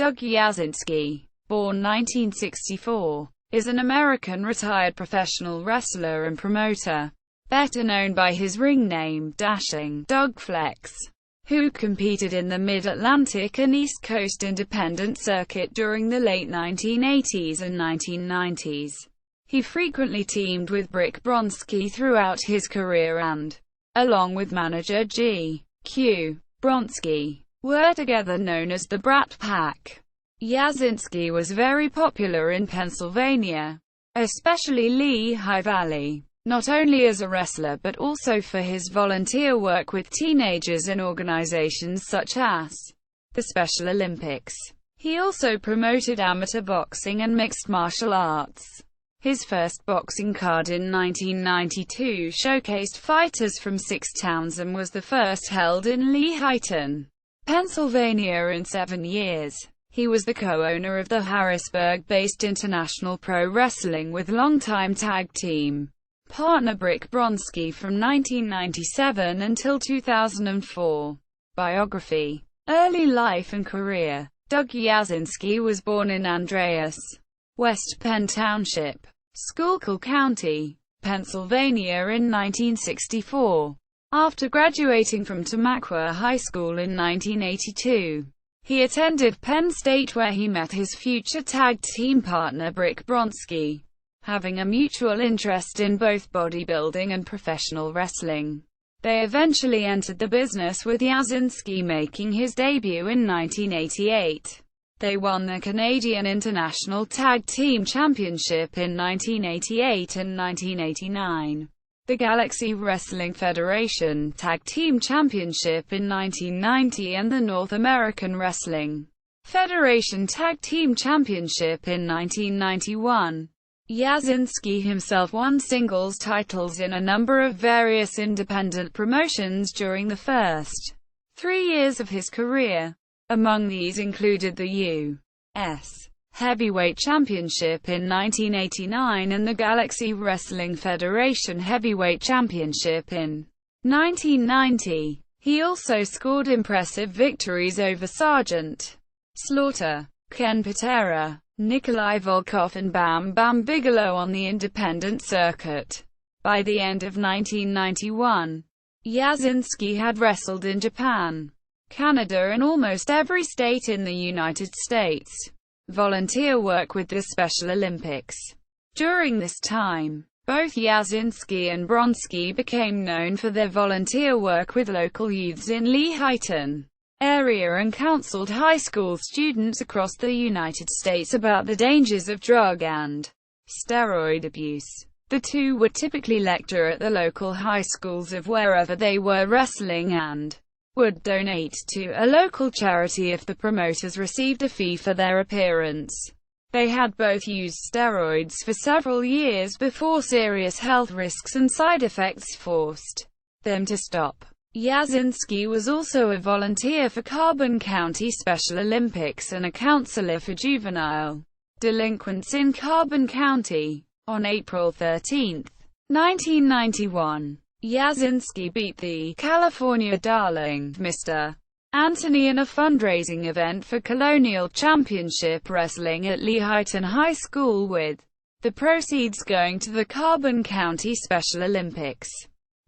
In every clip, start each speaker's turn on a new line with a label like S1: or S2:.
S1: Doug Yasinsky, born 1964, is an American retired professional wrestler and promoter, better known by his ring name, Dashing Doug Flex, who competed in the Mid-Atlantic and East Coast independent circuit during the late 1980s and 1990s. He frequently teamed with Brick Bronsky throughout his career and, along with manager G.Q. Bronsky, were together known as the Brat Pack. Yasinsky was very popular in Pennsylvania, especially Lehigh Valley, not only as a wrestler but also for his volunteer work with teenagers in organizations such as the Special Olympics. He also promoted amateur boxing and mixed martial arts. His first boxing card in 1992 showcased fighters from 6 towns and was the first held in Lehighton, Pennsylvania in 7 years. He was the co-owner of the Harrisburg-based International Pro Wrestling with longtime tag team partner Brick Bronsky from 1997 until 2004. Biography. Early life and career. Doug Yasinsky was born in Andreas, West Penn Township, Schuylkill County, Pennsylvania in 1964. After graduating from Tamaqua High School in 1982, he attended Penn State where he met his future tag team partner Brick Bronsky, having a mutual interest in both bodybuilding and professional wrestling. They eventually entered the business, with Yasinsky making his debut in 1988. They won the Canadian International Tag Team Championship in 1988 and 1989, the Galaxy Wrestling Federation Tag Team Championship in 1990 and the North American Wrestling Federation Tag Team Championship in 1991. Yasinsky himself won singles titles in a number of various independent promotions during the first 3 years of his career. Among these included the U.S. Heavyweight Championship in 1989 and the Galaxy Wrestling Federation Heavyweight Championship in 1990. He also scored impressive victories over Sergeant Slaughter, Ken Patera, Nikolai Volkov and Bam Bam Bigelow on the independent circuit. By the end of 1991, Yasinsky had wrestled in Japan, Canada and almost every state in the United States. Volunteer work with the Special Olympics. During this time, both Yasinsky and Bronsky became known for their volunteer work with local youths in Lehighton area and counseled high school students across the United States about the dangers of drug and steroid abuse. The two would typically lecture at the local high schools of wherever they were wrestling and would donate to a local charity if the promoters received a fee for their appearance. They had both used steroids for several years before serious health risks and side effects forced them to stop. Yasinsky was also a volunteer for Carbon County Special Olympics and a counselor for juvenile delinquents in Carbon County. On April 13, 1991, Yasinsky beat the California Darling, Mr. Anthony in a fundraising event for Colonial Championship Wrestling at Lehighton High School, with the proceeds going to the Carbon County Special Olympics.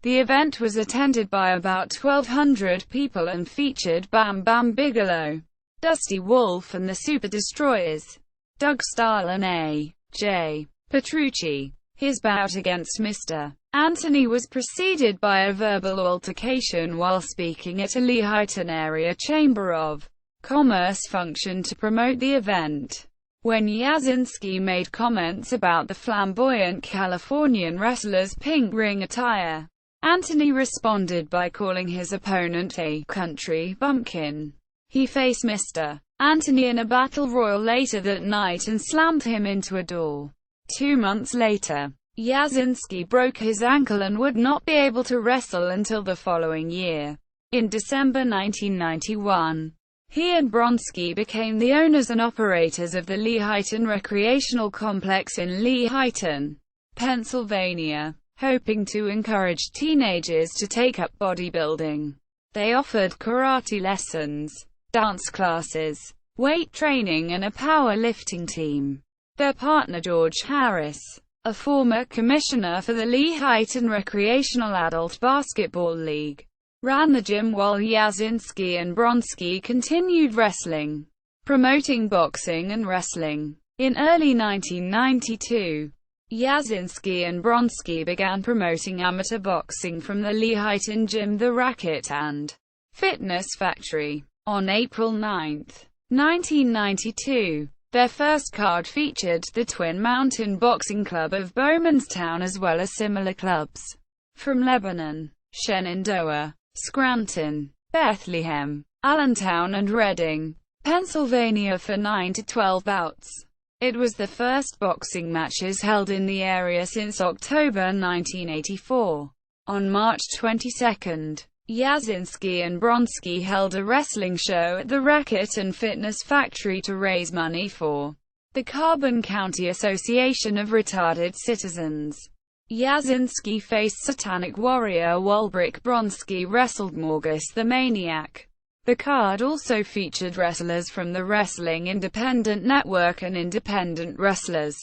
S1: The event was attended by about 1,200 people and featured Bam Bam Bigelow, Dusty Wolf and the Super Destroyers, Doug Stahl and A.J. Petrucci. His bout against Mr. Anthony was preceded by a verbal altercation while speaking at a Lehighton area Chamber of Commerce function to promote the event. When Yasinsky made comments about the flamboyant Californian wrestler's pink ring attire, Anthony responded by calling his opponent a country bumpkin. He faced Mr. Anthony in a battle royal later that night and slammed him into a door. 2 months later, Yasinsky broke his ankle and would not be able to wrestle until the following year. In December 1991, he and Bronsky became the owners and operators of the Lehighton Recreational Complex in Lehighton, Pennsylvania, hoping to encourage teenagers to take up bodybuilding. They offered karate lessons, dance classes, weight training and a power lifting team. Their partner George Harris, a former commissioner for the Lehighton Recreational Adult Basketball League, ran the gym while Yasinsky and Bronsky continued wrestling, promoting boxing and wrestling. In early 1992, Yasinsky and Bronsky began promoting amateur boxing from the Lehighton gym The Racket and Fitness Factory. On April 9, 1992, their first card featured the Twin Mountain Boxing Club of Bowmanstown as well as similar clubs from Lebanon, Shenandoah, Scranton, Bethlehem, Allentown and Reading, Pennsylvania for 9 to 12 bouts. It was the first boxing matches held in the area since October 1984. On March 22, Yasinsky and Bronsky held a wrestling show at the Racket and Fitness Factory to raise money for the Carbon County Association of Retarded Citizens. Yasinsky faced Satanic Warrior while Brick Bronsky wrestled Morgus the Maniac. The card also featured wrestlers from the Wrestling Independent Network and independent wrestlers,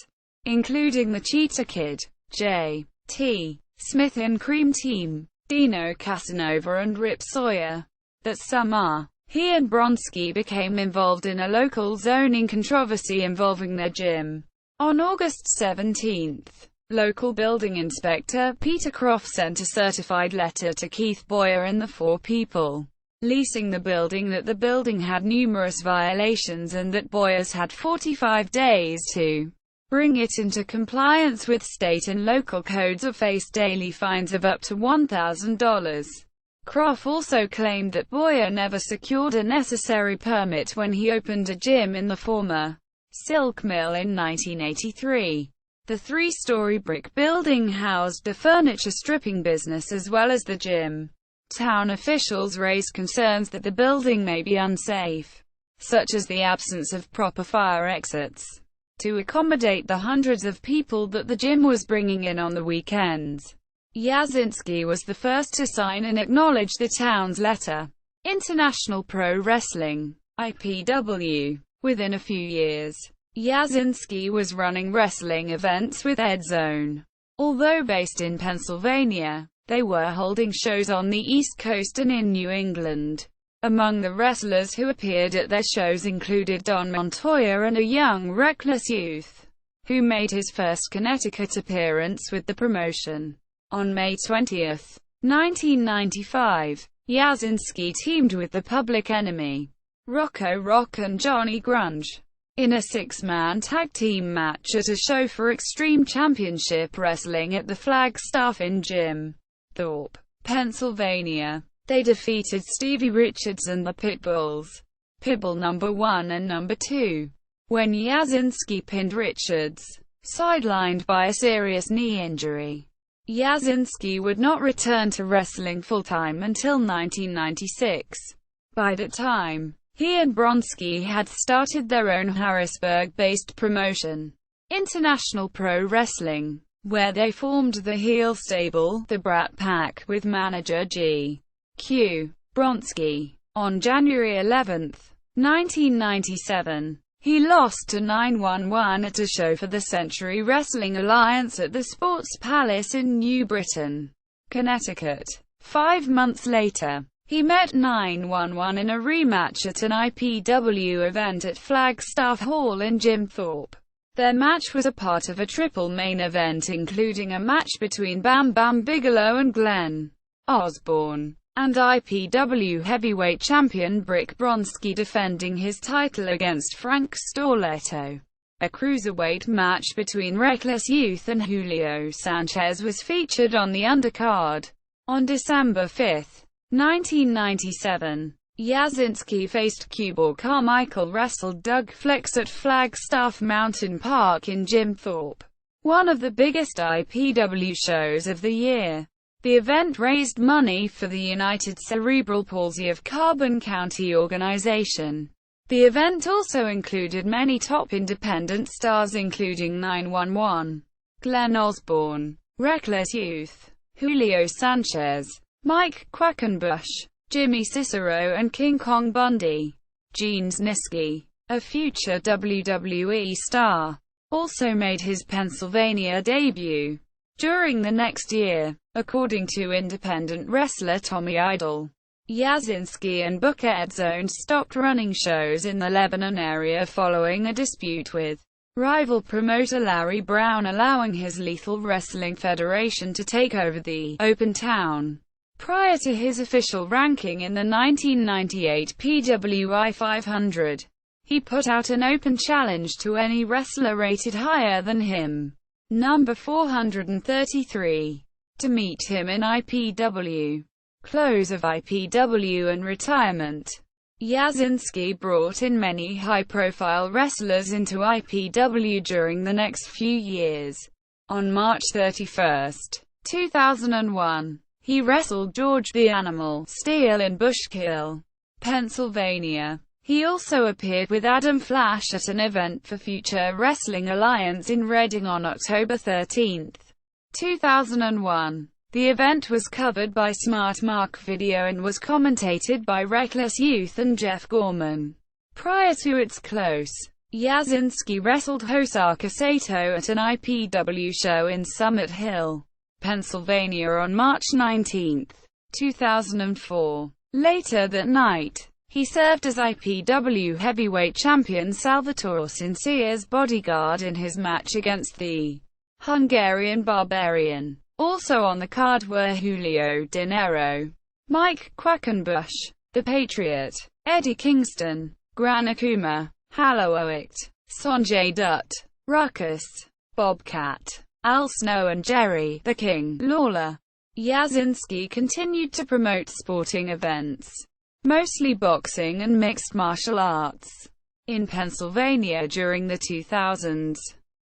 S1: including the Cheetah Kid, J.T. Smith and Cream Team, Dino Casanova and Rip Sawyer. That summer, he and Bronsky became involved in a local zoning controversy involving their gym. On August 17, local building inspector Peter Croft sent a certified letter to Keith Boyer and the four people leasing the building that the building had numerous violations and that Boyers had 45 days to bring it into compliance with state and local codes or face daily fines of up to $1,000. Croft also claimed that Boyer never secured a necessary permit when he opened a gym in the former silk mill in 1983. The three-story brick building housed a furniture stripping business as well as the gym. Town officials raised concerns that the building may be unsafe, such as the absence of proper fire exits, to accommodate the hundreds of people that the gym was bringing in on the weekends. Yasinsky was the first to sign and acknowledge the town's letter. International Pro Wrestling, IPW. Within a few years, Yasinsky was running wrestling events with Ed Zone. Although based in Pennsylvania, they were holding shows on the East Coast and in New England. Among the wrestlers who appeared at their shows included Don Montoya and a young Reckless Youth, who made his first Connecticut appearance with the promotion. On May 20, 1995, Yasinsky teamed with the Public Enemy, Rocco Rock and Johnny Grunge, in a six-man tag team match at a show for Extreme Championship Wrestling at the Flagstaff Inn Gym, Thorpe, Pennsylvania. They defeated Stevie Richards and the Pitbulls, Pitbull number 1 and number 2, when Yasinsky pinned Richards, sidelined by a serious knee injury. Yasinsky would not return to wrestling full-time until 1996. By that time, he and Bronsky had started their own Harrisburg-based promotion, International Pro Wrestling, where they formed the heel stable, the Brat Pack, with manager G.Q. Bronsky. On January 11, 1997, he lost to 911 at a show for the Century Wrestling Alliance at the Sports Palace in New Britain, Connecticut. 5 months later, he met 911 in a rematch at an IPW event at Flagstaff Hall in Jim Thorpe. Their match was a part of a triple main event including a match between Bam Bam Bigelow and Glenn Osborne, and IPW heavyweight champion Brick Bronsky defending his title against Frank Storletto. A cruiserweight match between Reckless Youth and Julio Sanchez was featured on the undercard. On December 5, 1997, Yasinsky faced Cuba. Carmichael wrestled Doug Flex at Flagstaff Mountain Park in Jim Thorpe, one of the biggest IPW shows of the year. The event raised money for the United Cerebral Palsy of Carbon County organization. The event also included many top independent stars including 911, Glenn Osborne, Reckless Youth, Julio Sanchez, Mike Quackenbush, Jimmy Cicero and King Kong Bundy. Gene Snitsky, a future WWE star, also made his Pennsylvania debut during the next year. According to independent wrestler Tommy Idol, Yasinsky and Booker Ed Zone stopped running shows in the Lebanon area following a dispute with rival promoter Larry Brown, allowing his Lethal Wrestling Federation to take over the open town. Prior to his official ranking in the 1998 PWI 500, he put out an open challenge to any wrestler rated higher than him, number 433, to meet him in IPW. Close of IPW and retirement. Yasinsky brought in many high-profile wrestlers into IPW during the next few years. On March 31, 2001, he wrestled George the Animal Steele in Bushkill, Pennsylvania. He also appeared with Adam Flash at an event for Future Wrestling Alliance in Reading on October 13, 2001. The event was covered by Smart Mark Video and was commentated by Reckless Youth and Jeff Gorman. Prior to its close, Yasinsky wrestled Hosaka Sato at an IPW show in Summit Hill, Pennsylvania on March 19, 2004. Later that night, he served as IPW heavyweight champion Salvatore Sinclair's bodyguard in his match against the Hungarian Barbarian. Also on the card were Julio De Niro, Mike Quackenbush, The Patriot, Eddie Kingston, Gran Akuma, Halowicht, Sonjay Dutt, Ruckus, Bobcat, Al Snow and Jerry the King Lawler. Yasinsky continued to promote sporting events, mostly boxing and mixed martial arts, in Pennsylvania during the 2000s.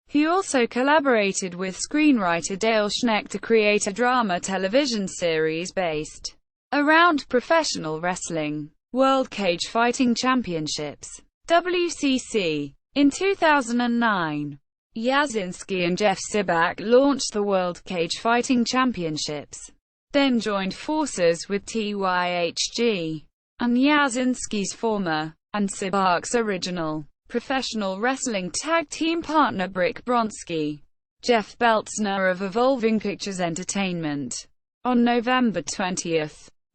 S1: He also collaborated with screenwriter Dale Schneck to create a drama television series based around professional wrestling, World Cage Fighting Championships, WCC. In 2009, Yasinsky and Jeff Sibak launched the World Cage Fighting Championships, then joined forces with TYHG and Yasinsky's former, and Sibak's original, professional wrestling tag team partner Brick Bronsky, Jeff Beltzner of Evolving Pictures Entertainment. On November 20,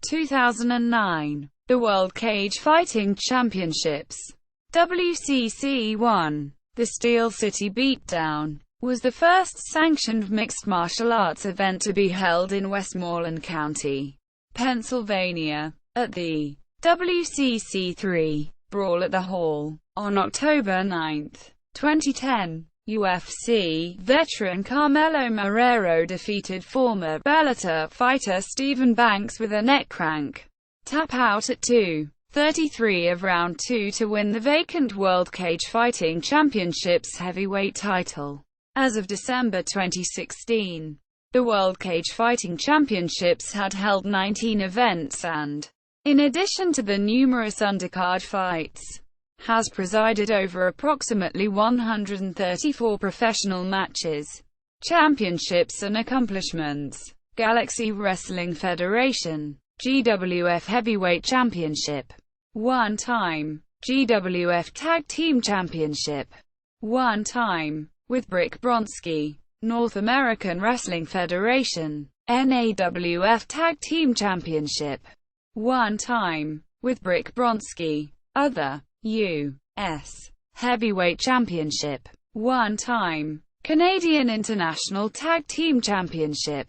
S1: 2009, the World Cage Fighting Championships, WCC 1, the Steel City Beatdown, was the first sanctioned mixed martial arts event to be held in Westmoreland County, Pennsylvania. At the WCC 3, Brawl at the Hall, on October 9, 2010, UFC veteran Carmelo Marrero defeated former Bellator fighter Stephen Banks with a neck crank tap out at 2:33 of round 2 to win the vacant World Cage Fighting Championships heavyweight title. As of December 2016, the World Cage Fighting Championships had held 19 events and, in addition to the numerous undercard fights, has presided over approximately 134 professional matches, championships and accomplishments. Galaxy Wrestling Federation, GWF Heavyweight Championship, 1 time, GWF Tag Team Championship, 1 time, with Brick Bronsky, North American Wrestling Federation, NAWF Tag Team Championship, 1 time, with Brick Bronsky, other, U.S. Heavyweight Championship, 1 time, Canadian International Tag Team Championship,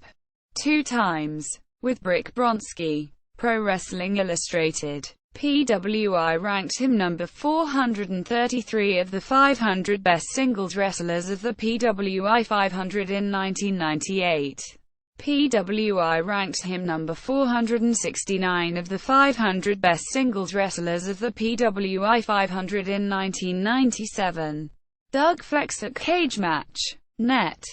S1: 2 times, with Brick Bronsky. Pro Wrestling Illustrated, PWI ranked him number 433 of the 500 best singles wrestlers of the PWI 500 in 1998. PWI ranked him number 469 of the 500 best singles wrestlers of the PWI 500 in 1997. Doug Flex at Cage Match. Net.